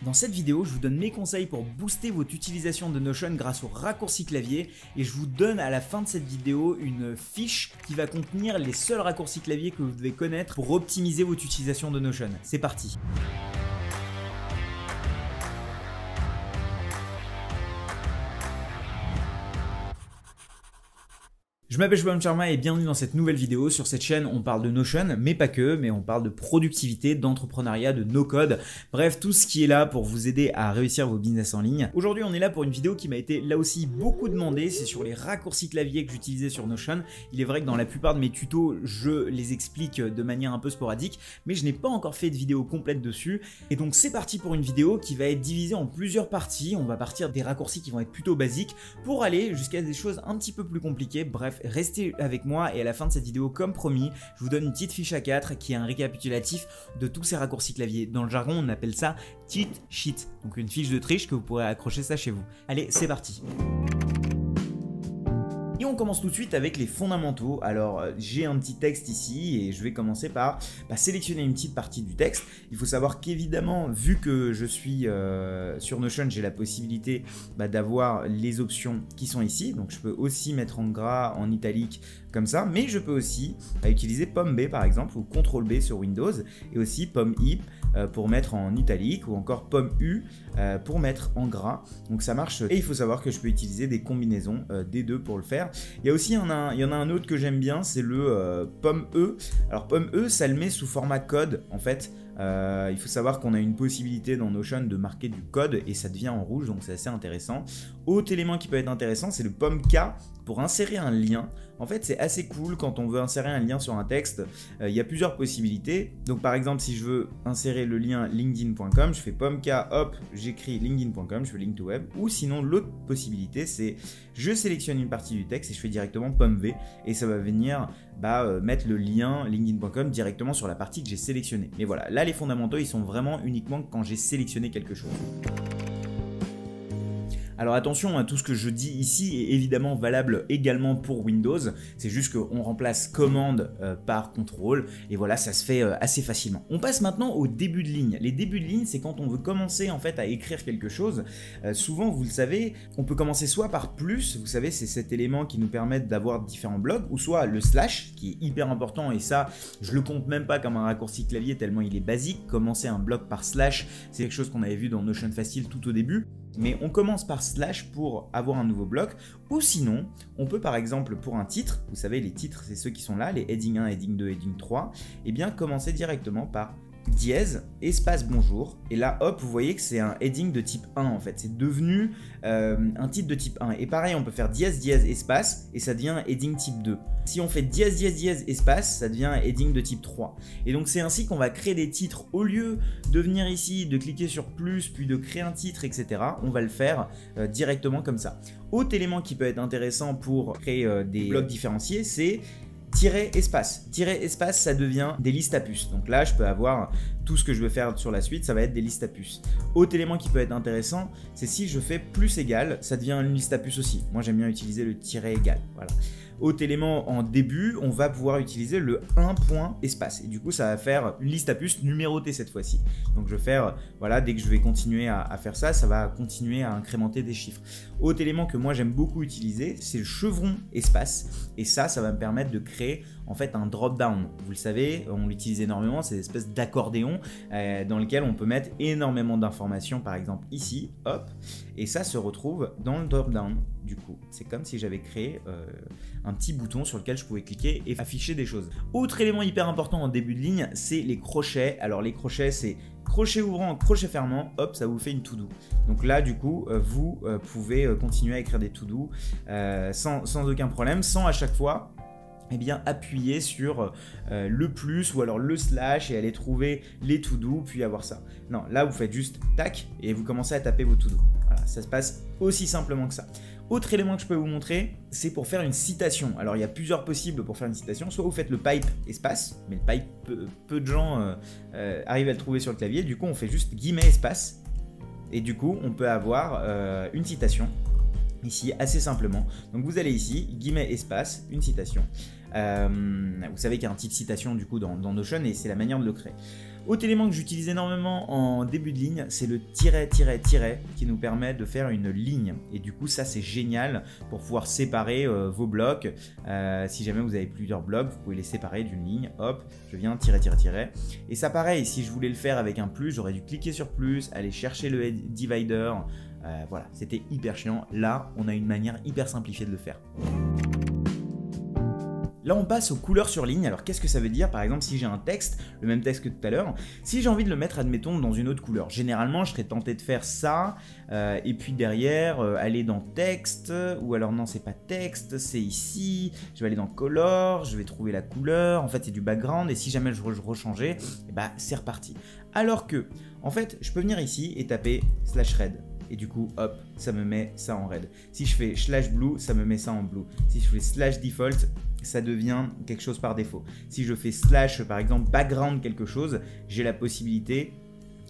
Dans cette vidéo, je vous donne mes conseils pour booster votre utilisation de Notion grâce au raccourci clavier et je vous donne à la fin de cette vidéo une fiche qui va contenir les seuls raccourcis clavier que vous devez connaître pour optimiser votre utilisation de Notion. C'est parti! Je m'appelle Shubham Sharma et bienvenue dans cette nouvelle vidéo. Sur cette chaîne, on parle de Notion, mais pas que, mais on parle de productivité, d'entrepreneuriat, de no-code, bref, tout ce qui est là pour vous aider à réussir vos business en ligne. Aujourd'hui, on est là pour une vidéo qui m'a été là aussi beaucoup demandée, c'est sur les raccourcis clavier que j'utilisais sur Notion. Il est vrai que dans la plupart de mes tutos, je les explique de manière un peu sporadique, mais je n'ai pas encore fait de vidéo complète dessus. Et donc c'est parti pour une vidéo qui va être divisée en plusieurs parties. On va partir des raccourcis qui vont être plutôt basiques pour aller jusqu'à des choses un petit peu plus compliquées. Bref, restez avec moi et à la fin de cette vidéo, comme promis, je vous donne une petite fiche A4 qui est un récapitulatif de tous ces raccourcis clavier. Dans le jargon, on appelle ça cheat sheet, donc une fiche de triche que vous pourrez accrocher ça chez vous. Allez, c'est parti! Et on commence tout de suite avec les fondamentaux. Alors j'ai un petit texte ici et je vais commencer par sélectionner une petite partie du texte. Il faut savoir qu'évidemment, vu que je suis sur Notion, j'ai la possibilité d'avoir les options qui sont ici. Donc je peux aussi mettre en gras, en italique comme ça, mais je peux aussi utiliser Pomme B par exemple ou CTRL B sur Windows et aussi Pomme I pour mettre en italique ou encore Pomme U pour mettre en gras. Donc ça marche et il faut savoir que je peux utiliser des combinaisons des deux pour le faire. Il y a aussi il y en a un autre que j'aime bien, c'est le Pomme E. Alors Pomme E, ça le met sous format code en fait. Il faut savoir qu'on a une possibilité dans Notion de marquer du code et ça devient en rouge, donc c'est assez intéressant. Autre élément qui peut être intéressant, c'est le Pomme K pour insérer un lien. En fait, c'est assez cool quand on veut insérer un lien sur un texte. Il y a plusieurs possibilités. Donc par exemple, si je veux insérer le lien linkedin.com, je fais Pomme K, hop, j'écris linkedin.com, je fais link to web. Ou sinon, l'autre possibilité, c'est je sélectionne une partie du texte et je fais directement Pomme V et ça va venir mettre le lien linkedin.com directement sur la partie que j'ai sélectionnée. Mais voilà, là les fondamentaux, ils sont vraiment uniquement quand j'ai sélectionné quelque chose. Alors attention, tout ce que je dis ici est évidemment valable également pour Windows, c'est juste qu'on remplace commande par contrôle et voilà, ça se fait assez facilement. On passe maintenant au début de ligne. Les débuts de ligne, c'est quand on veut commencer en fait à écrire quelque chose. Souvent, vous le savez, on peut commencer soit par plus, vous savez, c'est cet élément qui nous permet d'avoir différents blocs, ou soit le slash, qui est hyper important et ça, je le compte même pas comme un raccourci clavier tellement il est basique. Commencer un bloc par slash, c'est quelque chose qu'on avait vu dans Notion Facile tout au début. Mais on commence par slash pour avoir un nouveau bloc, ou sinon, on peut par exemple pour un titre, vous savez les titres c'est ceux qui sont là, les heading 1, heading 2, heading 3, et bien commencer directement par dièse, espace bonjour, et là hop, vous voyez que c'est un heading de type 1 en fait, c'est devenu un titre de type 1, et pareil on peut faire dièse, dièse, espace, et ça devient un heading type 2. Si on fait dièse, dièse, dièse, espace, ça devient un heading de type 3. Et donc c'est ainsi qu'on va créer des titres, au lieu de venir ici, de cliquer sur plus, puis de créer un titre, etc. On va le faire directement comme ça. Autre élément qui peut être intéressant pour créer des blocs différenciés, c'est tiret espace. Tiret espace, ça devient des listes à puces. Donc là, je peux avoir tout ce que je veux faire sur la suite, ça va être des listes à puces. Autre élément qui peut être intéressant, c'est si je fais plus égal, ça devient une liste à puces aussi. Moi, j'aime bien utiliser le tiret égal. Voilà. Autre élément en début, on va pouvoir utiliser le 1 point espace. Et du coup, ça va faire une liste à puces numérotée cette fois-ci. Donc, je vais faire, voilà, dès que je vais continuer à faire ça, ça va continuer à incrémenter des chiffres. Autre élément que moi, j'aime beaucoup utiliser, c'est le chevron espace. Et ça va me permettre de créer en fait un drop-down. Vous le savez, on l'utilise énormément, c'est une espèce d'accordéon dans lequel on peut mettre énormément d'informations, par exemple ici, hop, et ça se retrouve dans le drop-down. Du coup, c'est comme si j'avais créé un petit bouton sur lequel je pouvais cliquer et afficher des choses. Autre élément hyper important en début de ligne, c'est les crochets. Alors les crochets, c'est crochet ouvrant, crochet fermant, hop, ça vous fait une to-do. Donc là, du coup, vous pouvez continuer à écrire des to-do sans aucun problème, sans à chaque fois appuyer sur le plus ou alors le slash et aller trouver les to-do puis avoir ça. Non, là vous faites juste tac et vous commencez à taper vos to-do. Voilà, ça se passe aussi simplement que ça. Autre élément que je peux vous montrer, c'est pour faire une citation. Alors il y a plusieurs possibles pour faire une citation. Soit vous faites le pipe espace, mais le pipe, peu de gens arrivent à le trouver sur le clavier. Du coup, on fait juste guillemets espace et du coup, on peut avoir une citation. Ici, assez simplement. Donc vous allez ici, guillemets espace, une citation. Vous savez qu'il y a un type citation du coup dans Notion et c'est la manière de le créer. Autre élément que j'utilise énormément en début de ligne, c'est le tiret, tiret, tiret qui nous permet de faire une ligne. Et du coup, ça c'est génial pour pouvoir séparer vos blocs. Si jamais vous avez plusieurs blocs, vous pouvez les séparer d'une ligne. Hop, je viens tirer, tirer, tirer. Et ça pareil, si je voulais le faire avec un plus, j'aurais dû cliquer sur plus, aller chercher le divider. Voilà, c'était hyper chiant. Là, on a une manière hyper simplifiée de le faire. Là, on passe aux couleurs sur ligne. Alors, qu'est-ce que ça veut dire? Par exemple, si j'ai un texte, le même texte que tout à l'heure, si j'ai envie de le mettre, admettons, dans une autre couleur, généralement, je serais tenté de faire ça, et puis derrière, aller dans texte, ou alors non, c'est pas texte, c'est ici, je vais aller dans color, je vais trouver la couleur, en fait, c'est du background, et si jamais je rechangeais, bah, c'est reparti. Alors que, en fait, je peux venir ici et taper /red. Et du coup, hop, ça me met ça en red. Si je fais /blue, ça me met ça en blue. Si je fais /default, ça devient quelque chose par défaut. Si je fais / par exemple background quelque chose, j'ai la possibilité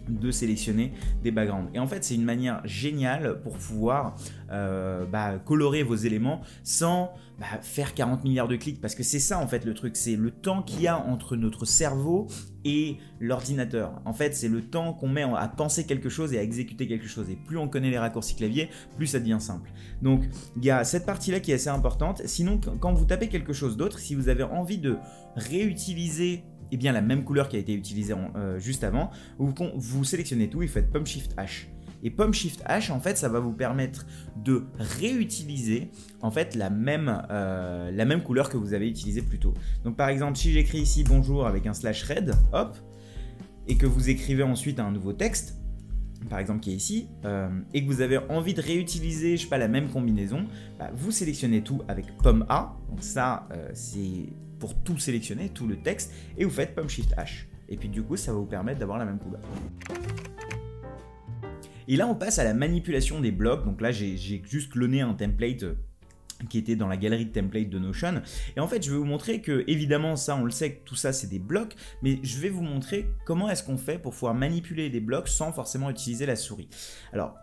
de sélectionner des backgrounds. Et en fait, c'est une manière géniale pour pouvoir colorer vos éléments sans faire 40 milliards de clics, parce que c'est ça en fait le truc, c'est le temps qu'il y a entre notre cerveau et l'ordinateur. En fait, c'est le temps qu'on met à penser quelque chose et à exécuter quelque chose. Et plus on connaît les raccourcis clavier, plus ça devient simple. Donc, il y a cette partie-là qui est assez importante. Sinon, quand vous tapez quelque chose d'autre, si vous avez envie de réutiliser la même couleur qui a été utilisée juste avant, vous sélectionnez tout et faites Pomme Shift H. Et Pomme Shift H, en fait, ça va vous permettre de réutiliser en fait la même couleur que vous avez utilisée plus tôt. Donc par exemple, si j'écris ici bonjour avec un /red, hop, et que vous écrivez ensuite un nouveau texte, par exemple qui est ici, et que vous avez envie de réutiliser, je sais pas, la même combinaison, vous sélectionnez tout avec Pomme A. Donc ça, c'est pour tout sélectionner, tout le texte, et vous faites Pomme Shift H. Et puis du coup, ça va vous permettre d'avoir la même couleur. Et là, on passe à la manipulation des blocs. Donc là, j'ai juste cloné un template qui était dans la galerie de templates de Notion. Et en fait, je vais vous montrer que, évidemment, ça, on le sait que tout ça, c'est des blocs, mais je vais vous montrer comment est-ce qu'on fait pour pouvoir manipuler des blocs sans forcément utiliser la souris. Alors,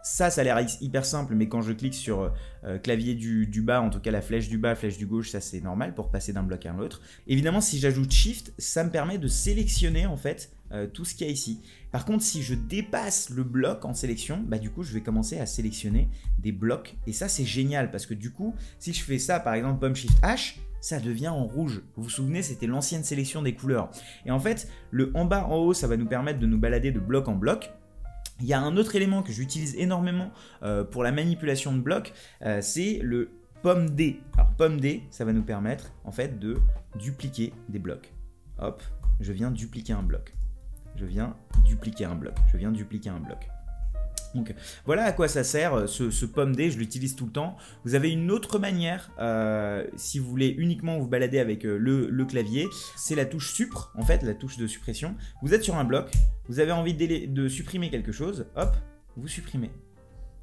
ça a l'air hyper simple, mais quand je clique sur clavier du bas, en tout cas la flèche du bas, flèche du gauche, ça c'est normal pour passer d'un bloc à l'autre. Évidemment, si j'ajoute Shift, ça me permet de sélectionner en fait tout ce qu'il y a ici. Par contre, si je dépasse le bloc en sélection, du coup, je vais commencer à sélectionner des blocs. Et ça, c'est génial parce que du coup, si je fais ça, par exemple, Pomme Shift H, ça devient en rouge. Vous vous souvenez, c'était l'ancienne sélection des couleurs. Et en fait, le en bas, en haut, ça va nous permettre de nous balader de bloc en bloc. Il y a un autre élément que j'utilise énormément pour la manipulation de blocs, c'est le Pomme D. Alors Pomme D, ça va nous permettre en fait de dupliquer des blocs. Hop, je viens dupliquer un bloc. Je viens dupliquer un bloc. Je viens dupliquer un bloc. Donc voilà à quoi ça sert ce Pomme D, je l'utilise tout le temps. Vous avez une autre manière, si vous voulez uniquement vous balader avec le clavier, c'est la touche Supr, en fait la touche de suppression. Vous êtes sur un bloc, vous avez envie de supprimer quelque chose, hop, vous supprimez.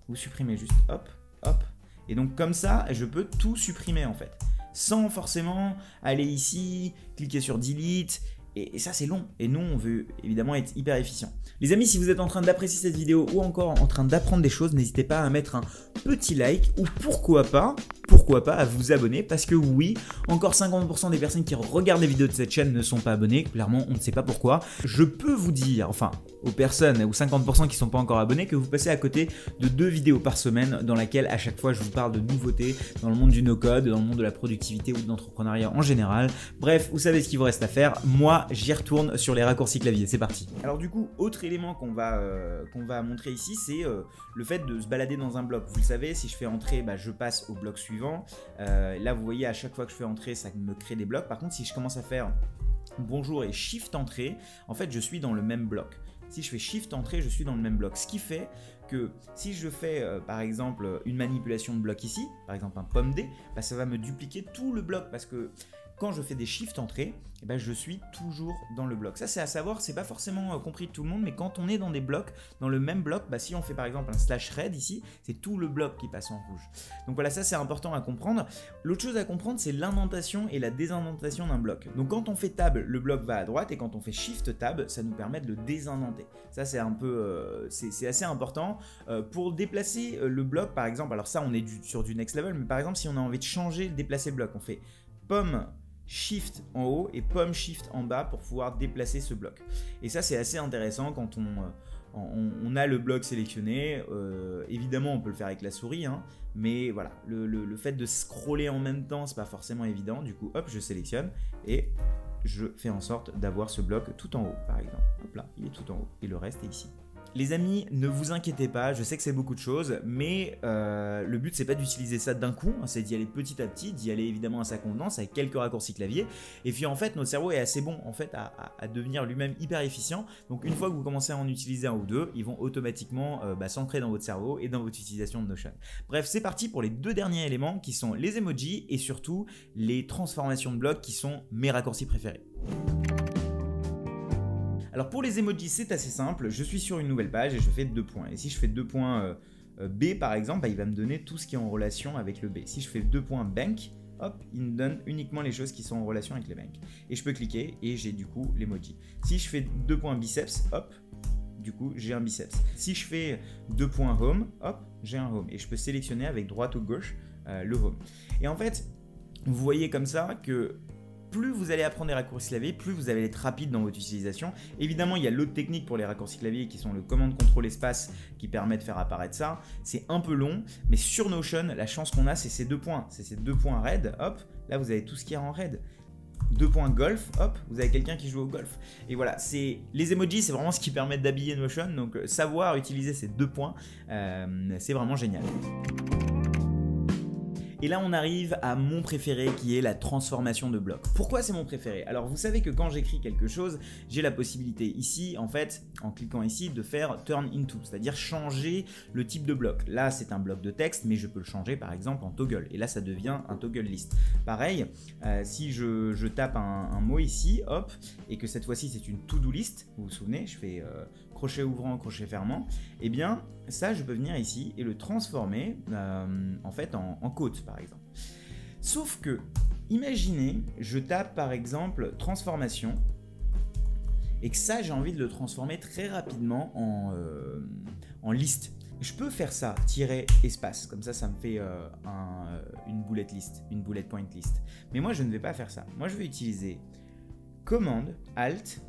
Vous supprimez juste, hop, hop. Et donc comme ça, je peux tout supprimer en fait. Sans forcément aller ici, cliquer sur Delete. Et ça c'est long, et nous on veut évidemment être hyper efficient. Les amis, si vous êtes en train d'apprécier cette vidéo ou encore en train d'apprendre des choses, n'hésitez pas à mettre un petit like ou pourquoi pas à vous abonner, parce que oui, encore 50% des personnes qui regardent les vidéos de cette chaîne ne sont pas abonnées, clairement on ne sait pas pourquoi. Je peux vous dire, enfin aux personnes, aux 50% qui ne sont pas encore abonnés, que vous passez à côté de 2 vidéos par semaine dans laquelle à chaque fois je vous parle de nouveautés dans le monde du no-code, dans le monde de la productivité ou de l'entrepreneuriat en général. Bref, vous savez ce qu'il vous reste à faire, moi j'y retourne sur les raccourcis clavier, c'est parti. Alors du coup, autre élément qu'on va montrer ici, c'est le fait de se balader dans un bloc. Vous le savez, si je fais entrer, je passe au bloc suivant. Là vous voyez, à chaque fois que je fais entrer, ça me crée des blocs. Par contre, si je commence à faire bonjour et shift entrée, en fait je suis dans le même bloc. Si je fais shift entrée, je suis dans le même bloc. Ce qui fait que si je fais par exemple une manipulation de bloc ici, par exemple un Pomme D, ça va me dupliquer tout le bloc, parce que quand je fais des shift entrées, je suis toujours dans le bloc. Ça c'est à savoir, c'est pas forcément compris de tout le monde, mais quand on est dans des blocs, dans le même bloc, si on fait par exemple un /red ici, c'est tout le bloc qui passe en rouge. Donc voilà, ça c'est important à comprendre. L'autre chose à comprendre, c'est l'indentation et la désindentation d'un bloc. Donc quand on fait tab, le bloc va à droite, et quand on fait shift tab, ça nous permet de le désindenter. Ça c'est un peu, c'est assez important. Pour déplacer le bloc par exemple, alors ça on est sur du next level, mais par exemple si on a envie de changer, déplacer le bloc, on fait Pomme Shift en haut et Pomme Shift en bas pour pouvoir déplacer ce bloc. Et ça c'est assez intéressant quand on a le bloc sélectionné. Évidemment on peut le faire avec la souris, hein, mais voilà, le fait de scroller en même temps c'est pas forcément évident. Du coup hop, je sélectionne et je fais en sorte d'avoir ce bloc tout en haut par exemple. Hop là, il est tout en haut et le reste est ici. Les amis, ne vous inquiétez pas, je sais que c'est beaucoup de choses, mais le but c'est pas d'utiliser ça d'un coup, c'est d'y aller petit à petit, d'y aller évidemment à sa convenance, avec quelques raccourcis clavier, et puis en fait notre cerveau est assez bon en fait à devenir lui-même hyper efficient, donc une fois que vous commencez à en utiliser un ou deux, ils vont automatiquement s'ancrer dans votre cerveau et dans votre utilisation de Notion. Bref, c'est parti pour les deux derniers éléments qui sont les emojis et surtout les transformations de blocs qui sont mes raccourcis préférés. Alors pour les emojis c'est assez simple, je suis sur une nouvelle page et je fais 2 points. Et si je fais 2 points B par exemple, il va me donner tout ce qui est en relation avec le B. Si je fais 2 points bank, hop, il me donne uniquement les choses qui sont en relation avec les banks. Et je peux cliquer et j'ai du coup l'emoji. Si je fais 2 points biceps, hop, du coup j'ai un biceps. Si je fais 2 points home, hop, j'ai un home. Et je peux sélectionner avec droite ou gauche le home. Et en fait, vous voyez comme ça que plus vous allez apprendre les raccourcis clavier, plus vous allez être rapide dans votre utilisation. Évidemment, il y a l'autre technique pour les raccourcis clavier qui sont le commande contrôle espace qui permet de faire apparaître ça. C'est un peu long, mais sur Notion, la chance qu'on a, c'est ces 2 points. C'est ces 2 points red, hop, là vous avez tout ce qui est en red. 2 points golf, hop, vous avez quelqu'un qui joue au golf. Et voilà, les emojis, c'est vraiment ce qui permet d'habiller Notion. Donc savoir utiliser ces 2 points, c'est vraiment génial. Et là on arrive à mon préféré qui est la transformation de bloc. Pourquoi c'est mon préféré? Alors vous savez que quand j'écris quelque chose, j'ai la possibilité ici, en fait, en cliquant ici, de faire turn into, c'est-à-dire changer le type de bloc. Là c'est un bloc de texte, mais je peux le changer par exemple en toggle. Et là ça devient un toggle list. Pareil, si je tape un mot ici, hop, et que cette fois-ci c'est une to-do list, vous vous souvenez, je fais crochet ouvrant, crochet fermant, et eh bien ça je peux venir ici et le transformer en fait en quote par exemple. Sauf que, imaginez, je tape par exemple transformation et que ça j'ai envie de le transformer très rapidement en liste. Je peux faire ça, tirer espace, comme ça me fait une bullet list, une bullet point list. Mais moi je ne vais pas faire ça. Moi je vais utiliser commande alt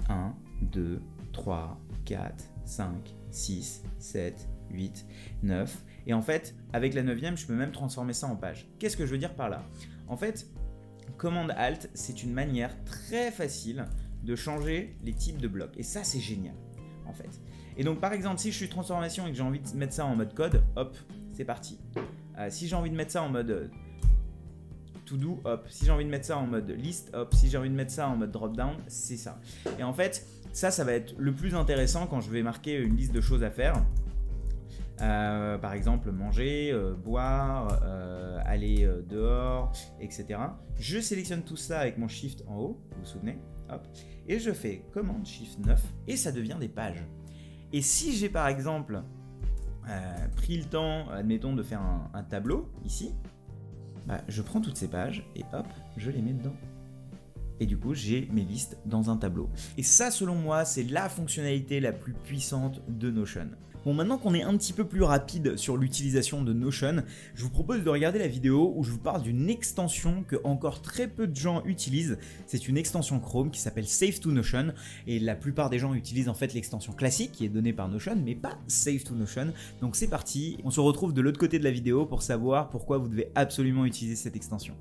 1, 2, 3, 4, 5, 6, 7, 8, 9. Et en fait, avec la 9e, je peux même transformer ça en page. Qu'est-ce que je veux dire par là? En fait, commande alt, c'est une manière très facile de changer les types de blocs. Et ça, c'est génial, en fait. Et donc, par exemple, si je suis transformation et que j'ai envie de mettre ça en mode code, hop, c'est parti. Si j'ai envie de mettre ça en mode to do, hop. Si j'ai envie de mettre ça en mode list, hop. Si j'ai envie de mettre ça en mode drop down, c'est ça. Et en fait, ça va être le plus intéressant quand je vais marquer une liste de choses à faire. Par exemple, manger, boire, aller dehors, etc. Je sélectionne tout ça avec mon Shift en haut, vous vous souvenez, hop. Et je fais commande Shift 9 et ça devient des pages. Et si j'ai par exemple pris le temps, admettons, de faire un tableau ici, je prends toutes ces pages et hop, je les mets dedans. Et du coup, j'ai mes listes dans un tableau. Et ça, selon moi, c'est la fonctionnalité la plus puissante de Notion. Bon, maintenant qu'on est un petit peu plus rapide sur l'utilisation de Notion, je vous propose de regarder la vidéo où je vous parle d'une extension que encore très peu de gens utilisent. C'est une extension Chrome qui s'appelle Save to Notion. Et la plupart des gens utilisent en fait l'extension classique qui est donnée par Notion, mais pas Save to Notion. Donc c'est parti, on se retrouve de l'autre côté de la vidéo pour savoir pourquoi vous devez absolument utiliser cette extension.